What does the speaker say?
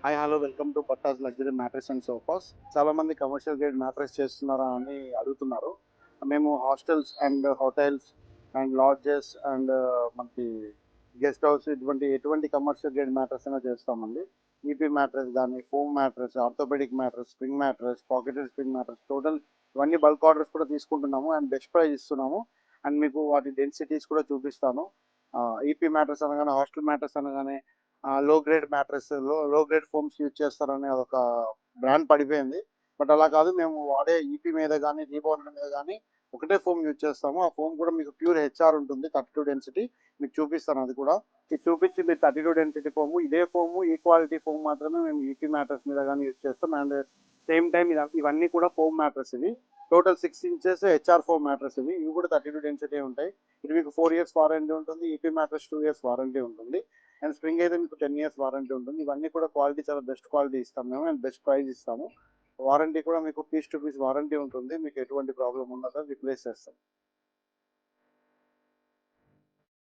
Hi hello welcome to Pattas luxury mattress and sofas. చాలా మంది commercial grade mattress చేస్తున్నారా అని అడుగుతున్నారు. మేము hostels and hotels and lodges and మనకి గెస్ట్ హౌస్ ఎటువంటి కమర్షియల్ గ్రేడ్ మ్యాట్రెస్ అయినా చేస్తామండి. ఈపీ మ్యాట్రెస్ కానీ, foam mattress, orthopaedic mattress, spring mattress, pocketed spring mattress, total ఇవన్నీ బల్క్ ఆర్డర్స్ కూడా తీసుకుంటున్నాము అండ్ బెస్ట్ ప్రైస్ ఇస్తున్నాము. అండ్ మీకు వాటి డెన్సిటీస్ కూడా చూపిస్తాను. ఈపీ మ్యాట్రెస్ అనగానే, హాస్టల్ మ్యాట్రెస్ అనగానే లో గ్రేడ్ మ్యాట్రెస్ లో గ్రేడ్ ఫోమ్స్ యూజ్ చేస్తారనే ఒక బ్రాండ్ పడిపోయింది. బట్ అలా కాదు, మేము వాడే ఈపీ మీద కానీ రీబౌండ్ మీద కానీ ఒకటే ఫోమ్ యూజ్ చేస్తాము. ఆ ఫోమ్ కూడా మీకు ప్యూర్ హెచ్ఆర్ ఉంటుంది, 32 డెన్సిటీ. మీకు చూపిస్తాను అది కూడా. ఇది చూపించింది 32 డెన్సిటీ ఫోము. ఇదే ఫోము, ఈ క్వాలిటీ ఫోమ్ మాత్రమే మేము ఈపీ మ్యాట్రెస్ మీద కానీ యూజ్ చేస్తాం. అండ్ సేమ్ టైం ఇవన్నీ కూడా ఫోమ్ మ్యాట్రెస్ ఇవి. Total 6 inches HR foam mattress ఇవి కూడా 32 డెన్సిటీ ఉంటాయి. ఇది మీకు 4 ఇయర్స్ వారంటీ ఉంటుంది. ఈపీ మ్యాట్రెస్ 2 ఇయర్స్ వారంటీ ఉంటుంది. అండ్ స్ప్రింగ్ అయితే మీకు 10 ఇయర్స్ వారంటీ ఉంటుంది. ఇవన్నీ కూడా క్వాలిటీ చాలా బెస్ట్ క్వాలిటీ ఇస్తాం మేము అండ్ బెస్ట్ ప్రైస్ ఇస్తాము. వారంటీ కూడా మీకు పీస్ టు పీస్ వారంటీ ఉంటుంది. మీకు ఎటువంటి ప్రాబ్లం ఉండదో రిప్లేస్ చేస్తాం.